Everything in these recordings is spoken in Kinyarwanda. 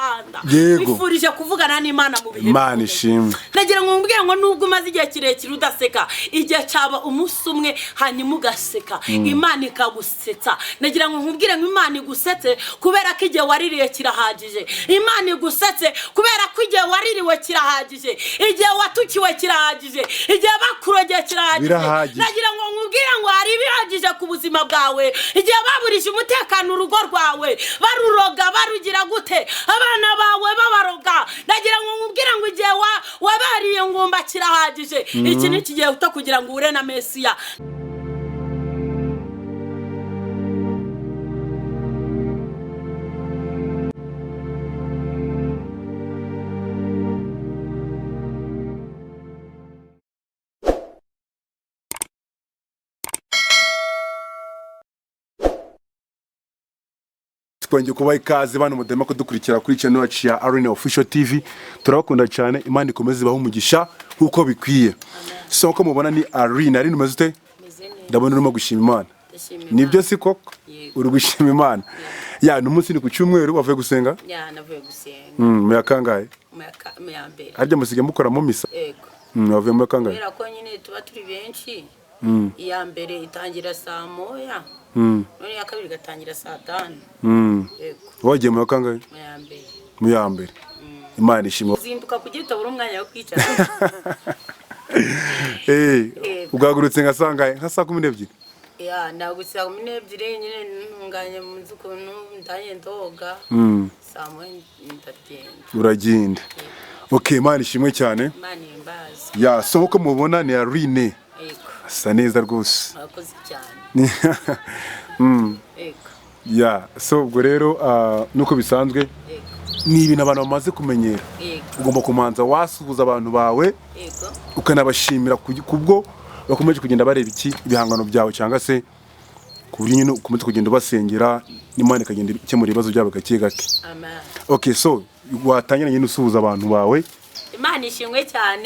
muhanda Yego. bifurije kuvugana n'Imana mu bihe Imana ishimwe. nagira ngo mbwire ngo nubwo umaze igihe kirekire udaseka igihe cyaba umunsi umwe hanyuma ugaseka Imana ikagusetsa nagira ngo nkubwire ngo Imana igusetse kubera ko igihe waririye kirahagije Imana igusetse kubera ko igihe waririwe kirahagije igihe watukiwe kirahagije igihe bakurogeye kirahagije nagira ngo nkubwire ngo hari ibihagije ku buzima bwawe igihe baburije umutekano urugo rwawe baruroga barugira gute abana bawe babaroga nagira ngo nkubwire ngo igihe wabariye ngumba kirahagije iki ni kigiye uta kugira ngo ure na Mesiya twongeye kubaha ikaze bana mudema kudukurikira kuri channel yacu ya Arena Official TV turabakunda cyane Imana ikomeze ibahe umugisha nkuko bikwiye so ko mubona ni Arena umeze ute ndabona urimo gushima Imana nibyo si koko uri gushima Imana ya n'umunsi ni ku cyumweru wavuye gusenga ya navuye gusenga mu yakangaye mu ya mbere harya musige mukora mu misa yego wavuye mu yakangaye era ko nyine tuba turi benshi iya mbere itangira saa moya none ya kabiri gatangira saa 5 yego wagiye mu yakangaye mu ya mbere Imana ishimwe zinduka kugita buri umwanya wo kwicara ugagurutse ngasangaye nka saa 12 ya ndagutse 12 nyine ntunganye mu nzuko ndanye ndoga saa moya ndagenda uragenda okay Imana ishimwe cyane Imana imbaza ya so uko mubona ni Arine asa neza rwose akoze cyane ya so ubwo rero nuko bisanzwe ni ibintu abantu bamaze kumenyera ugomba kumanza wasuhuza abantu bawe ukanabashimira kubwo bakomeje kugenda bareba iki ibihangano byawe cyangwa se kuri nyine ukomeze kugenda basengera n'Imana ikagenda ikemura ibibazo byabo gake gake amen okay so watangira nyine usuhuza abantu bawe Imana ishimwe cyane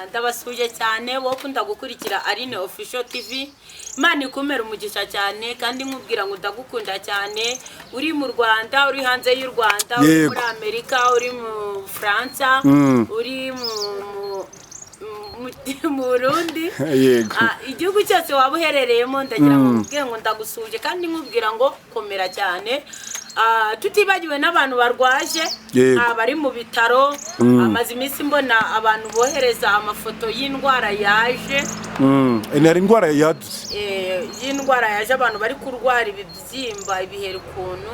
ndabasuje cyane wo kunda gukurikira Arena Official TV Imana ikumera umugisha cyane kandi nkubwira ngo ndagukunda cyane uri mu Rwanda uri hanze y'u Rwanda uri muri Amerika uri mu France uri mu Burundi igihugu cyose wabuherereyemo ndagira ngo mbwire ngo ndagusuje kandi nkubwira ngo komera cyane tutibagiwe n'abantu barwaje bari mu bitaro amaze iminsi mbona abantu bohereza amafoto y'indwara yaje hari indwara yadutse y'indwara yaje abantu bari kurwara ibibyimba ibiheri ukuntu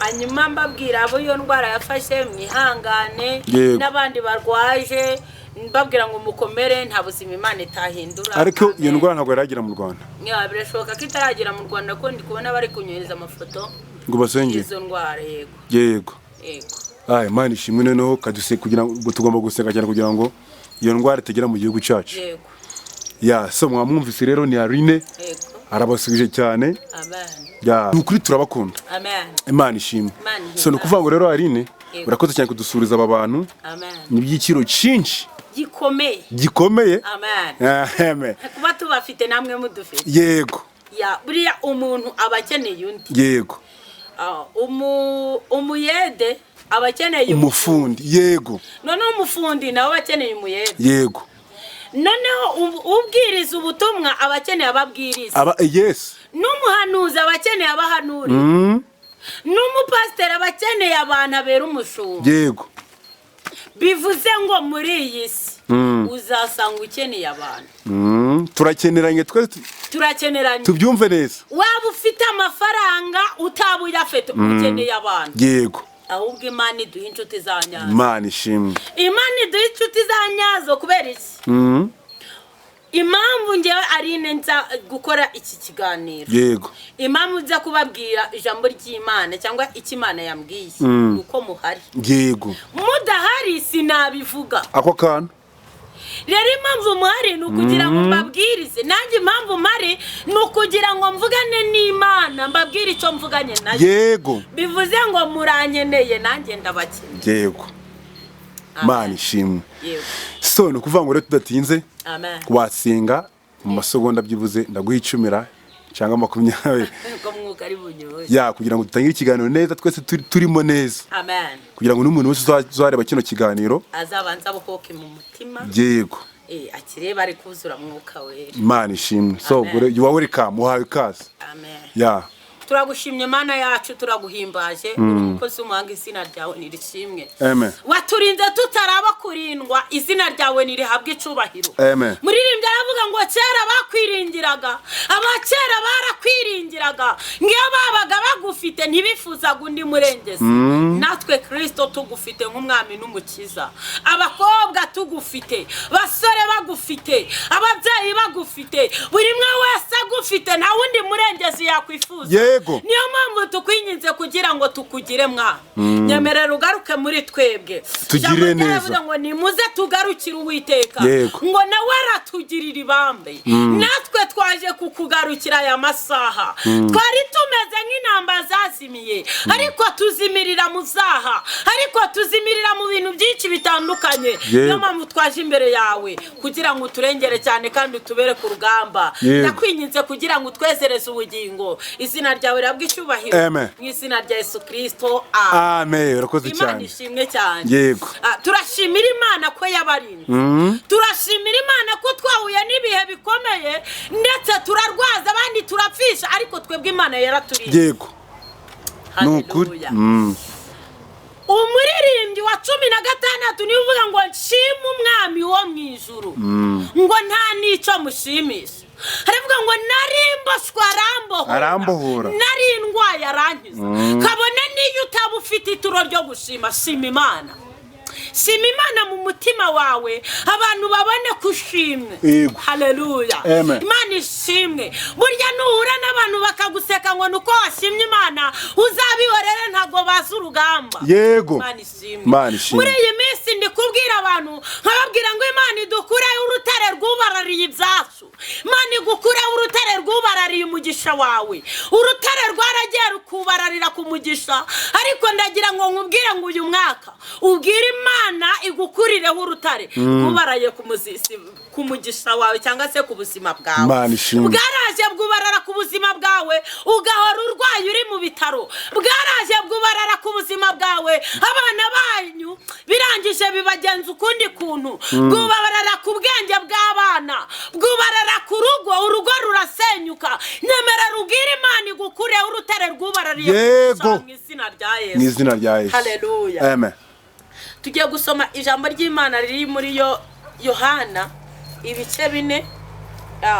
hanyuma mbabwira abo iyo ndwara yafashe mwihangane n'abandi barwaje mbabwira ngo mukomere nta buzima Imana itahindura ariko iyo ndwara ntabwo yaragira mu Rwanda birashoboka ko itaragira mu Rwanda ko ndi kubona bari kunyohereza amafoto ngo basenge izo ndwara yego Imana ishimwe noneho kaduse kugira ngo tugomba gusenga cyane kugira ngo iyo ndwara itagera mu gihugu cyacu ya so mwamwumvise rero ni Arine arabasubije cyane ya ukuri turabakunda Imana ishimwe so no kuvuga ngo rero Arine urakoze cyane kudusuriza aba bantu ni by'ikiro cyinshi gikomeye amen kuba tubafite namwe mudufite yego ya buriya umuntu abakeneye undi yego umuyede abakeneye umufundi yego noneho umufundi nawe abakeneye umuyede yego noneho ubwiriza ubutumwa abakeneye ababwiriza yes n'umuhanuzi abakeneye abahanuri n'umupasiteri abakeneye abantu abera umushumba yego bivuze ngo muri iyi si uzasanga ukeneye abantu turakeneranye tubyumve neza waba ufite amafaranga utaba uyafite ukeneye abantu yego ahubwo Imana iduha inshuti za nyazo Imana ishimwe Imana iduha inshuti za nyazo kubera iki impamvu ngewe Arine nza gukora iki kiganiro yego impamvu nza kubabwira ijambo ry'Imana cyangwa icyo Imana yambwiye uko muhari yego mudahari sinabivuga ako kana rero impamvu muhari ni ukugira ngo mbabwirize nanjye impamvu mpari ni ukugira ngo mvugane n'Imana mbabwire icyo mvuganye nayo yego bivuze ngo muranyeneye nanjye ndabakeneye yego Imana ishimwe so no kuvuga ngo rero tudatinze wasenga mu masegonda byibuze ndaguhicumira cyangwa 20 ngo mwuka ari bunyoye ya kugira ngo dutangire ikiganiro neza twese turimo neza amen kugira ngo n'umuntu wese uzareba kino kiganiro azabanza bukoke mu mutima yego akireba ari kuzura mwuka we Imana ishimwe so you are welcome uhaye kazi amen ya turagushimye Mana yacu turaguhimbaje umukozi w'umuhanga izina ryawe nirishimwe amen waturinze tutaraba kurindwa izina ryawe nirihabwe icubahiro amen muririmbye aravuga ngo kera bakwiringiraga abakera barakwiringiraga ngiyo babaga bagufite ntibifuzaga undi murengezi natwe Kristo tugufite nk'umwami n'umukiza abakobwa tugufite basore bagufite ababyeyi bagufite buri mwe wese agufite nta wundi murengezi yakwifuza niyo mpamvu tukwinginze kugira ngo tukugire mwana nyemerera ugaruke muri twebwe tugire neza ngo nimuze tugarukire Uwiteka ngo nawe aratugirira ibambe natwe twaje kukugarukira aya masaha twari tumeze nk'intamba zazimiye ariko tuzimirira mu zaha ariko tuzimirira mu bintu byinshi bitandukanye niyo mpamvu twaje imbere yawe kugira ngo uturengere cyane kandi utubere ku rugamba ndakwinginze kugira ngo utwezereze ubugingo izina ryawe rabwe icyubahiro mu izina rya Yesu Kristo amen urakoze cyane Imana ishimwe cyane yego turashimira Imana ko yabarinze turashimira Imana ko twahuye n'ibihe bikomeye ndetse turarwaza abandi turapfisha ariko twebwe Imana yaraturinze yego nukuri umuririmbyi wa 16 niwe uvuga ngo nshima umwami wo mu ijuru ngo nta nico mushimisha aravuga ngo narimboshwa arambohora narindwaye arankiza kabone niyo utaba ufite ituro ryo gushima shima Imana shima Imana mu mutima wawe abantu babone kushimwe haleluya Imana ishimwe burya nuhura n'abantu bakaguseka ngo nuko washimye Imana uzabihorere ntago baza urugamba yego Imana ishimwe muri iyi minsi ndikubwira abantu nkababwira ngo Imana idukure urutare rwubarariye ibyacu Imana igukure urutare rwubarariye umugisha wawe urutare rwaragiye rukubararira ku mugisha ariko ndagira ngo nkubwire ngo uyu mwaka ubwire Imana igukurireho urutare rwubaraye ku mugisha wawe cyangwa se ku buzima bwawe bwaraje bwubarara ku buzima bwawe ugahora urwaye uri mu bitaro bwaraje bwubarara ku buzima bwawe abana banyu birangije bibagenza ukundi kuntu bwubarara ku bwenge bw'abana bwubarara ku urugo rurasenyuka nemera rubwira Imana igukureho urutare rwubarariye mu izina rya Yesu haleluya amen tugiye gusoma ijambo ry'Imana riri muri Yohana ibice 4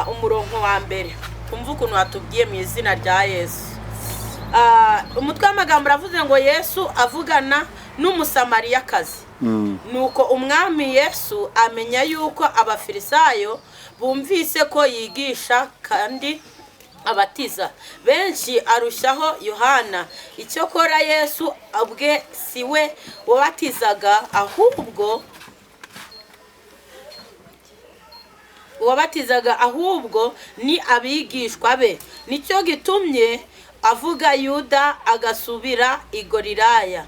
umurongo wa mbere kumva ukuntu watubwiye mu izina rya Yesu umutwe w'amagambo ravuze ngo Yesu avugana n'umusamariyakazi nuko umwami Yesu amenya yuko abafarisayo bumvise ko yigisha kandi abatiza benshi arushaho Yohana icyo kora Yesu abwe siwe wabatizaga ahubwo ni abigishwa be nicyo gitumye avuga Yuda agasubira i Galilaya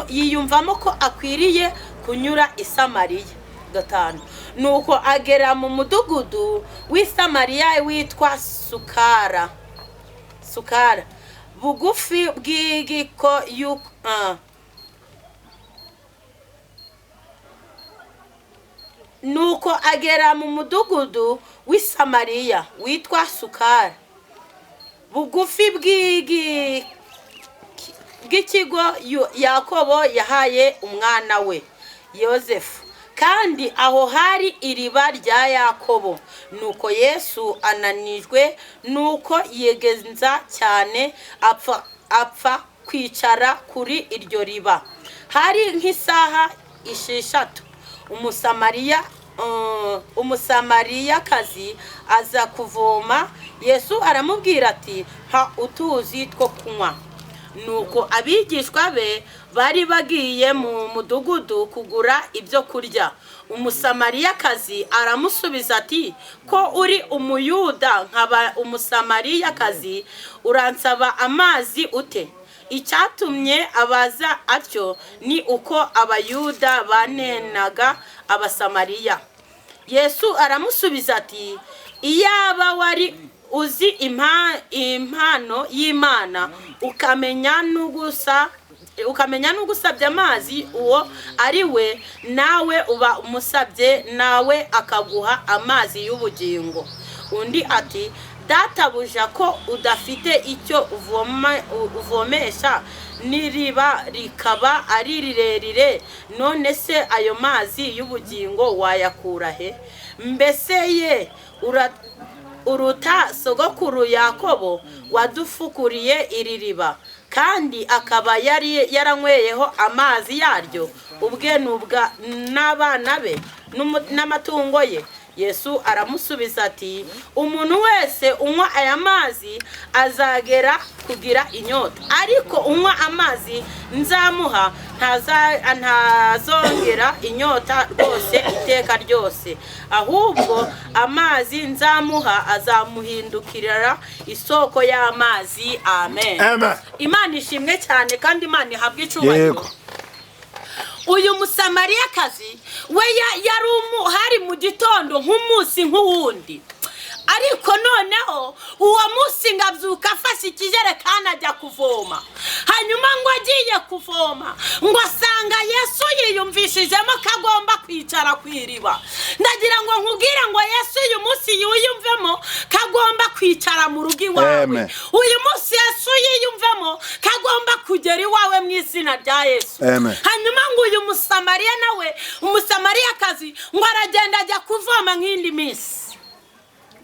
yiyumvamo ko akwiriye kunyura i Samariya 5 nuko agera mu mudugudu w'i Samariya witwa Sukara bugufi bw'igiko nuko agera mu mudugudu w'i Samariya witwa Sukara bugufi bw'ikigo Yakobo yahaye umwana we Yosefu kandi aho hari iriba rya Yakobo nuko Yesu ananijwe nuko yegenza cyane apfa kwicara kuri iryo riba hari nk'isaha 6 umusamariyakazi aza kuvoma Yesu aramubwira ati mpa utuzi two kunywa nuko abigishwa be bari bagiye mu mudugudu kugura ibyo kurya umusamariyakazi aramusubiza ati ko uri umuyuda nkaba umusamariyakazi uransaba amazi ute icyatumye abaza atyo ni uko abayuda banenaga abasamariya Yesu aramusubiza ati iyaba wari uzi impano y'Imana ukamenya n'ugusabye amazi uwo ari we nawe uba umusabye nawe akaguha amazi y'ubugingo. Undi ati databuja ko udafite icyo uvomesha n'iriba rikaba ari rirerire, none se ayo mazi y'ubugingo wayakura he? Mbese ye uruta sogokuru Yakobo wadufukuriye iri riba, kandi akaba yari yaranyweyeho amazi yaryo ubwe n'abana be n'amatungo ye? Yesu aramusubiza ati umuntu wese unywa aya mazi azagera kugira inyota, ariko unywa amazi nzamuha ntazongera inyota rwose iteka ryose, ahubwo amazi nzamuha azamuhindukirira isoko y'amazi. Amen. Imana ishimwe cyane kandi Imana ihabwe icyubahiro. Uyu musamariyakazi we hari mu gitondo nk'umunsi nk'uwundi, ariko noneho uwo munsi ngabyuka afashe ikijerekani ajya kuvoma. Hanyuma ngo agiye kuvoma ngo asanga Yesu yiyumvishijemo ko agomba kwicara ku iriba. Ndagira ngo nkubwire ngo Yesu uyu munsi yiyumvemo ko agomba kwicara mu rugo iwawe. Uyu munsi Yesu yiyumvemo ko agomba kugera iwawe mu izina rya Yesu. Hanyuma ngo uyu musamariya nawe, umusamariyakazi ngo aragenda ajya kuvoma nk'indi minsi,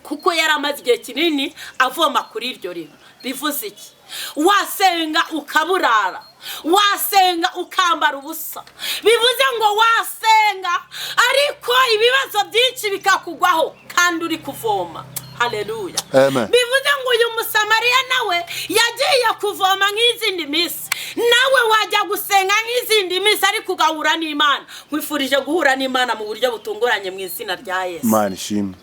kuko yari amaze igihe kinini avoma kuri iryo riba. Bivuze iki? Wasenga ukaburara, wasenga ukambara ubusa. Bivuze ngo wasenga ariko ibibazo byinshi bikakugwaho kandi uri kuvoma. Haleluya. Bivuze ngo uyu musamariya nawe yagiye kuvoma nk'izindi minsi, nawe wajya gusenga nk'izindi minsi ariko ugahura n'Imana. Nkwifurije guhura n'Imana mu buryo butunguranye mu izina rya Yesu. Imana ishimwe.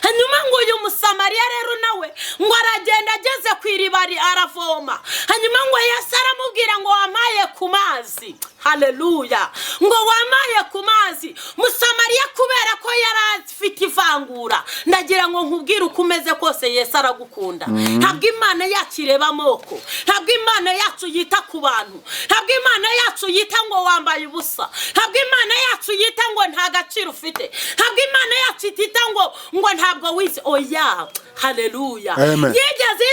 Hanyuma ngo uyu musamariya rero nawe ngo aragenda ageze ku iriba aravoma. Hanyuma ngo Yesu aramubwira ngo wamaye ku mazi. Haleluya. Ngo wamaye ku mazi. Musamariya kubera ko yari afite ivangura, ndagira ngo nkubwire uko umeze kose Yesu aragukunda. Ntabwo Imana yacu ireba amoko, ntabwo Imana yacu yita ku bantu, ntabwo Imana yacu yita ngo wambaye ubusa, ntabwo Imana yacu yita ngo nta gaciro ufite, ntabwo Imana yacu yita ngo ntabwo wize. Oya. Haleluya. Yigeze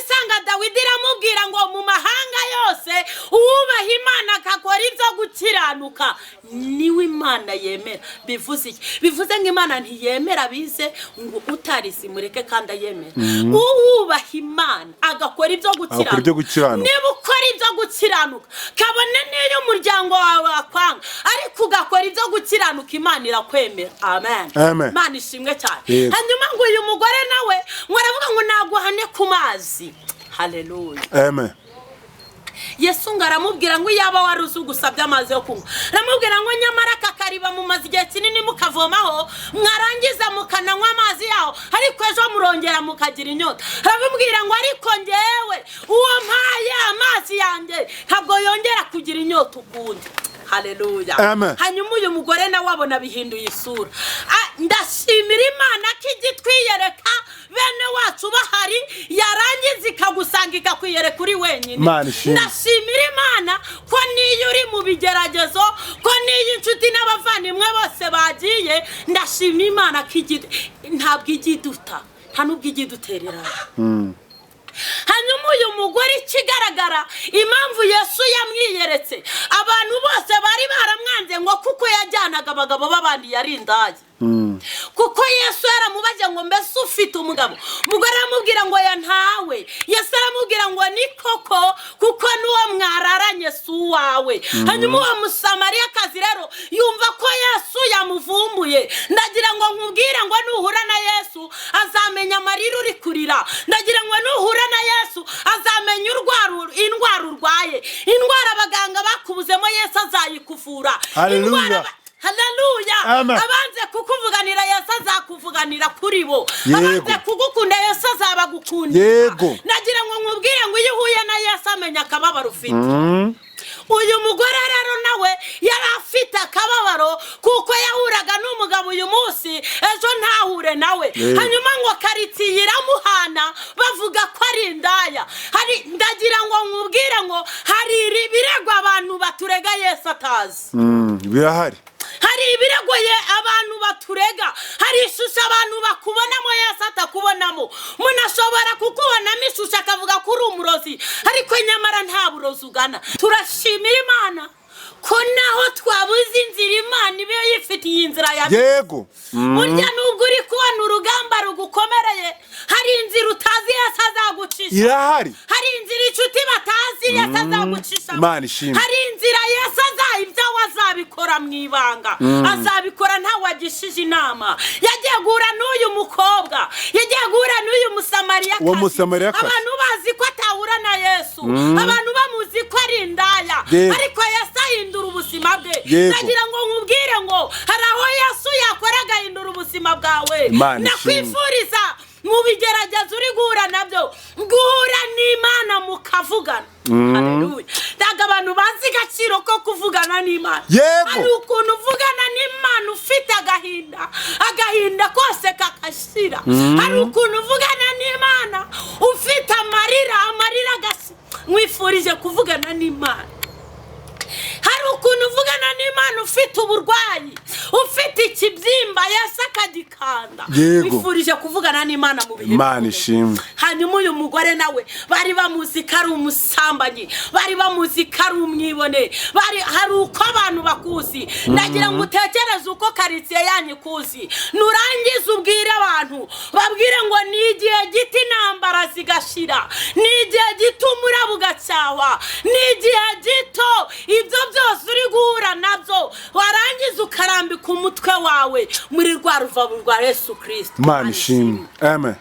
isanga Dawidi iramubwira ngo mu mahanga yose uwubaha Imana akakora ibyo gukiranuka niwe Imana yemera. Bivuze iki? Bivuze ngo Imana ntiyemera bize ngo utarizi mureke kandi ayemera. Uwubaha Imana agakora ibyo gukiranuka, niba ukora ibyo gukiranuka kabone niyo umuryango wawe wakwanga, ariko ugakora ibyo gukiranuka Imana irakwemera. Amen. Imana ishimwe cyane. Hanyuma ngo uyu mugore nawe ngo aravuga ngo naguhane ku mazi. Haleluya. Yesu ngaramubwira ngo yaba waruzi gusabye amazi yo kunywa, aramubwira ngo nyamara kakariba mu mazi igihe kinini mukavomaho mwarangiza mukananywa amazi yaho, ariko ejo murongera mukagira inyota. Aramubwira ngo ariko ngewe uwo mpaye amazi yanjye ntabwo yongera kugira inyota ukundi. Haleluya. Hanyuma uyu mugore nawe abona bihinduye isura. Ndashimira Imana ko igitwiyereka bene wacu bahari yarangiza ikagusanga ikakwiyereka uri wenyine. Ndashimira Imana ko niyo uri mu bigeragezo, ko niyo inshuti n'abavandimwe bose bagiye, ndashimira Imana ko ntabwo igiduta, nta nubwo igiduterera. Hanyuma uyu mugore ikigaragara impamvu Yesu yamwiyeretse, abantu bose bari baramwanze ngo kuko yajyanaga abagabo b'abandi yari indaya. Kuko Yesu yaramubaje ngo mbese ufite umugabo? Umugore aramubwira ngo ya ntawe. Yesu aramubwira ngo ni koko kuko nuwo mwararanye si uwawe. Hanyuma uwo musamariyakazi rero yumva ko Yesu yamuvumbuye. Ndagira ngo nkubwire ngo nuhura na Yesu azamenya amarira uri kurira. Ndagira ngo nuhura na Yesu azamenya indwara urwaye. Indwara abaganga bakubuzemo Yesu azayikuvura. Haleluya. Haleluya. Abanze kukuvuganira Yesu azakuvuganira kuri bo. Abanze kugukunda Yesu azabagukunda. Nagira ngo nkubwire ngo iyo uhuye na Yesu amenya akababaro ufite. uyu mugore rero nawe yari afite akababaro kuko yahuraga n'umugabo uyu munsi ejo ntahure nawe hanyuma ngo karitsiye iramuhana bavuga ko ari indaya. Ndagira ngo nkubwire ngo hari ibirego abantu baturega Yesu atazi. Birahari. Hari ibirego abantu baturega, hari ishusho abantu bakubonamo Yesu atakubonamo. Umuntu ashobora kukubonamo ishusho akavuga ko uri umurozi ariko nyamara nta burozi ugana. Turashimira Imana ko naho twabuze inzira Imana ibe yifitiye inzira yawe. Yego. Burya nubwo uri kubona urugamba rugukomereye hari inzira utazi Yesu azagucisha. Irahari. Hari inzira inshuti batazi Yesu azagucisha. Imana ishimwe. Hari inzira Yesu ibyo azabikora mu ibanga. Azabikora ntawe agishije inama. Yagiye guhura n'uyu mukobwa, yagiye guhura n'uyu Musamariyakazi. Abantu bazi ko atahura na Yesu, abantu bamuzi ko ari indaya, ariko Yesu ahindura ubuzima bwe. Nagira ngo nkubwire ngo hari aho Yesu yakora agahindura ubuzima bwawe. Nakwifuriza mu bigeragezo uri guhura nabyo, guhura n'Imana mukavugana. Haleluya. Ndaga abantu bazi gaciro ko kuvugana n'Imana. Hari ukuntu uvugana n'Imana ufite agahinda kose kakashira. Hari ukuntu uvugana n'Imana ufite amarira agashira. Mwifurije kuvugana n'Imana. Hari ukuntu uvugana n'Imana ufite uburwayi, ufite ikibyimba Yesu akagikanda. Wifurije kuvugana n'Imana mu bihe. Imana ishimwe. Hanyuma uyu mugore nawe bari bamuzi ko ari umusambanyi, bari bamuzi ko ari umwibone, hari uko abantu bakuzi. Ndagira ngo utekereze uko karitsiye yanyu kuzi. Nurangiza ubwire abantu, babwire ngo ni igihe gito intambara zigashira, ni igihe gito umuraba ugacyawa, ni igihe gito ibyo byose uri guhura nabyo warangiza ukarambika umutwe wawe muri rwa ruvavu rwa Yesu Kristo. Imana ishimwe. Amen.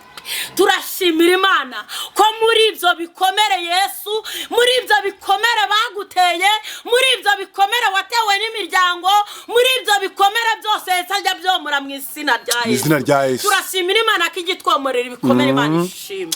Turashimira Imana ko muri ibyo bikomere Yesu, muri ibyo bikomere baguteye, muri ibyo bikomere watewe n'imiryango, muri ibyo bikomere byose Yesu ajya byomora mu izina rya Yesu. Turashimira Imana ko igitwomorera ibikomere. Imana ishimwe.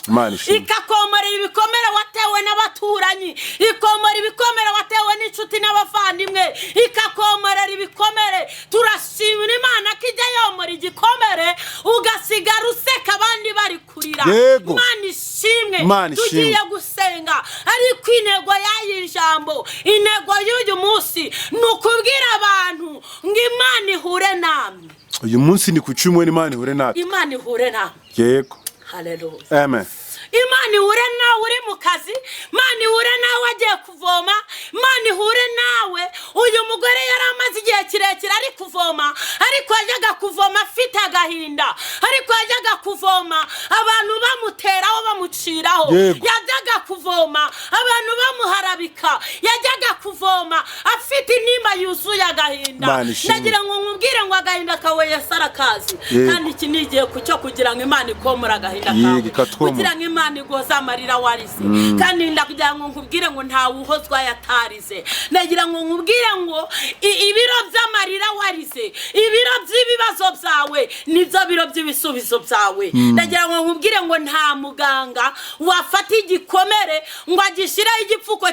Ikakomorera ibikomere watewe n'abaturanyi, ikomora ibikomere watewe n'inshuti n'abavandimwe, ikakomorera ibikomere. Turashimira Imana ko ijya yomora igikomere ugasigara useka abandi bari kurira. Imana ishimwe. Tugiye gusenga ariko intego y'ayi jambo, intego y'uyu munsi ni ukubwira abantu ngo Imana ihure namwe. Uyu munsi ni ku cyumweru Imana ihure natwe. Imana ihure namwe. Yego. Haleluya. Amen. Imana ihure nawe uri mu kazi, Imana ihure nawe agiye kuvoma, Imana ihure nawe. Uyu mugore yari amaze igihe kirekire ari kuvoma, ariko yajyaga kuvoma afite agahinda, ariko yajyaga kuvoma abantu bamuteraho bamuciraho, yajyaga kuvoma abantu bamuharabika, yajyaga kuvoma afite intimba yuzuye agahinda. Ndagira ngo nkubwire ngo agahinda kawe Yesu arakazi, kandi iki ni igihe cyo kugira ngo Imana ikomora agahinda kawe, kugira ngo Imana igoza amarira warize. Kandi ndakugira ngo nkubwire ngo nta wuhozwa yatarize. Ndagira ngo nkubwire ngo ibiro by'amarira warize, ibiro by'ibibazo byawe nibyo biro by'ibisubizo byawe. Ndagira ngo nkubwire ngo nta muganga wafata igikomere ngo agishireho igipfuko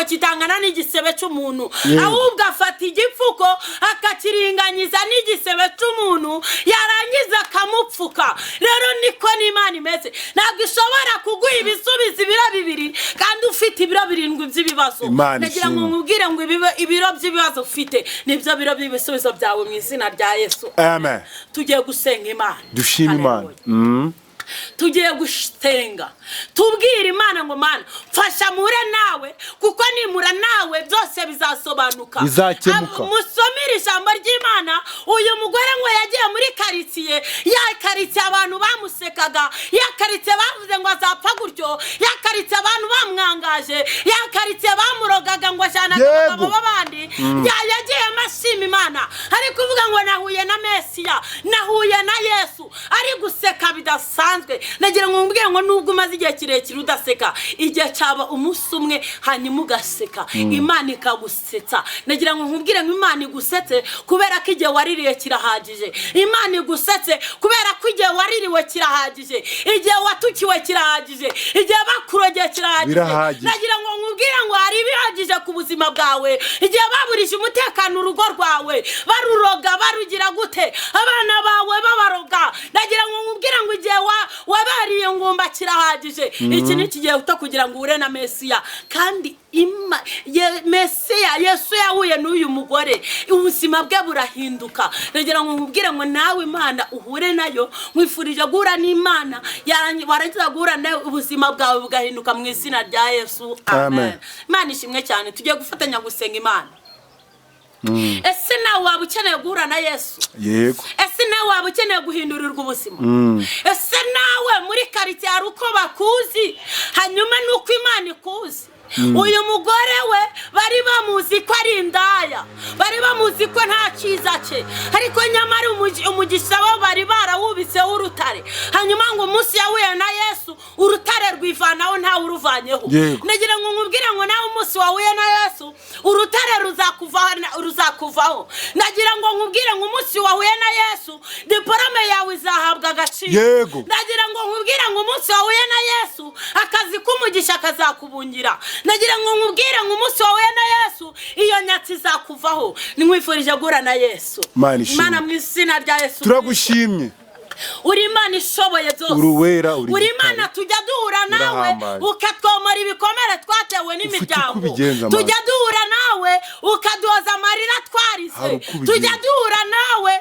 kitangana n'igisebe cy'umuntu, ahubwo afata igipfuko akakiringanyiza n'igisebe cy'umuntu yarangiza akamupfuka. Rero niko n'Imana imeze. Ntabwo ishobora kuguha ibisubizo ibiro bibiri kandi ufite ibiro 7 by'ibibazo. Ndagira ngo nkubwire ngo ibiro by'ibibazo ufite nibyo biro by'ibisubizo byawe mu izina rya Yesu. Amen. Tugiye gusenga Imana. Dushima Imana. Tugiye gusenga tubwira Imana ngo Mana mfasha mure nawe, kuko nimura nawe byose bizasobanuka, bizakemuka. Musomira ijambo ry'Imana. Uyu mugore ngo yagiye muri karitsiye, ya karitsiye abantu bamusekaga, ya karitsiye bavuze ngo azapfa gutyo, ya karitsiye abantu bamwangaje, ya karitsiye bamurogaga ngo ajana abagabo b'abandi. Yagiye amashima Imana, ari kuvuga ngo nahuye na Mesiya, nahuye na Yesu, ari guseka bidasanzwe. Nagira ngo mbwire ngo nubwo umaze igihe kirekire udaseka, igihe cyaba umunsi umwe hanyuma ugaseka, Imana ikagusetsa. Nagira ngo nkubwire ngo Imana igusetse kubera ko igihe waririye kirahagije. Imana igusetse kubera ko igihe waririwe kirahagije, igihe watukiwe kirahagije, igihe bakurogeye kirahagije. Nagira ngo nkubwire nkubwira ngo hari ibihagije ku buzima bwawe igihe baburije umutekano urugo rwawe baruroga barugira gute abana bawe babaroga ndagira ngo nkubwire ngo igihe wabariye ngumba kirahagije iki ni kigiye kugira ngo ure na Mesiya kandi Mesiya Yesu yahuye n'uyu mugore ubuzima bwe burahinduka ndagira ngo nkubwire ngo nawe Imana uhure nayo mwifurije guhura n'Imana warangiza guhura nayo ubuzima bwawe bugahinduka mu izina rya Yesu amen. Imana ishimwe cyane tugiye gufatanya gusenga Imana. Ese nawe waba ukeneye guhura na Yesu? Yego. Ese nawe waba ukeneye guhindurirwa ubuzima? Ese nawe muri quartier ari uko bakuzi hanyuma nuko Imana ikuzi? Uyu mugore we bari bamuzi ko ari indaya bari bamuzi ko nta cyiza cye ariko nyamara umugisha we bari barawubitse urutare hanyuma ngo umunsi yahuye na Yesu urutare rwivanaho nta uruvanyeho. Ndagira ngo nkubwire ngo nawe umunsi wahuye na Yesu urutare ruzakuvaho. Ndagira ngo nkubwire ngo umunsi wahuye na Yesu diplome yawe izahabwa agaciro. Ndagira ngo nkubwire ngo umunsi wahuye na Yesu akazi k'umugisha kazakubungira. Ndagira ngo nkubwire ngo umunsi wawe na Yesu iyo nyatsi zakuvaho. Nimwifurije guhura na Yesu. Imana mu izina rya Yesu turagushimye. Uri Imana ishoboye byose. Uri Imana tujya duhura nawe ukatwomora ibikomere twatewe n'imiryango. Tujya duhura nawe ukaduhoza amarira twarize. Tujya duhura nawe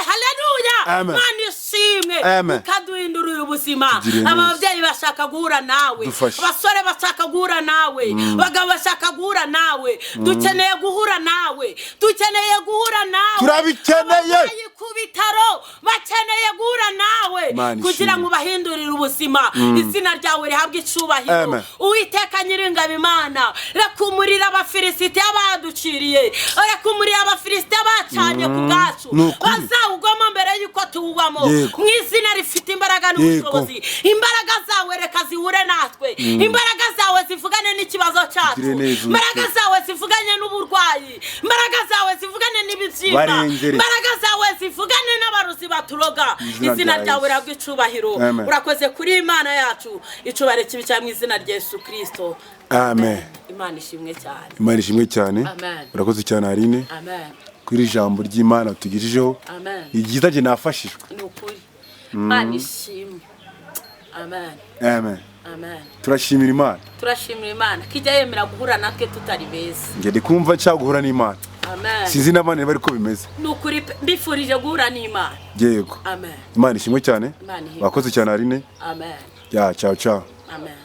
haleluya. Imana ishimwe ukaduhindurira ubuzima. Ababyeyi bashaka guhura nawe, abasore bashaka guhura nawe, abagabo bashaka guhura nawe. Dukeneye guhura nawe, dukeneye guhura nawe. Turabikeneye ku bitaro bakeneye guhura nawe kugira ngo bahindurire ubuzima. Izina ryawe rihabwe icubahiro. Uwiteka Nyiringabo Imana rakumurira abafilisiti abaduciriye rakumurira abafilisiti bacanye ku bwacu bazawugwamo mbere yuko tuwugwamo mu izina rifite imbaraga n'ubushobozi. Imbaraga zawe reka zihure natwe. Imbaraga zawe zivugane n'ikibazo cyacu. Imbaraga zawe zivugane n'uburwayi. Imbaraga zawe zivugane n'ibibyimba. Imbaraga zawe zivugane n'abaruzi baturoga. Izina ryawe rihabwe icubahiro. Urakoze kuri Imana yacu icubahiro kibi cyane mu izina rya Yesu Kristo. Amen. Imana ishimwe cyane. Imana ishimwe cyane. Urakoze cyane Aline. Amen. Kuri ijambo ry'Imana tugijeho. Amen. Igiza je nafashijwe. Nukuri. Imana ishimwe. Amen. Amen. Amen. Turashimira Imana. Turashimira Imana kijya yemera guhura natwe tutari beza. Ngende kumva cya guhura n'Imana. Amen. Sinzi n'abandi bari ko bimeze. Nukuri mbifurije guhura n'Imana. Yego. Amen. Imana ishimwe cyane. Wakoze cyane Aline. Amen. Ya ciao ciao. Amen.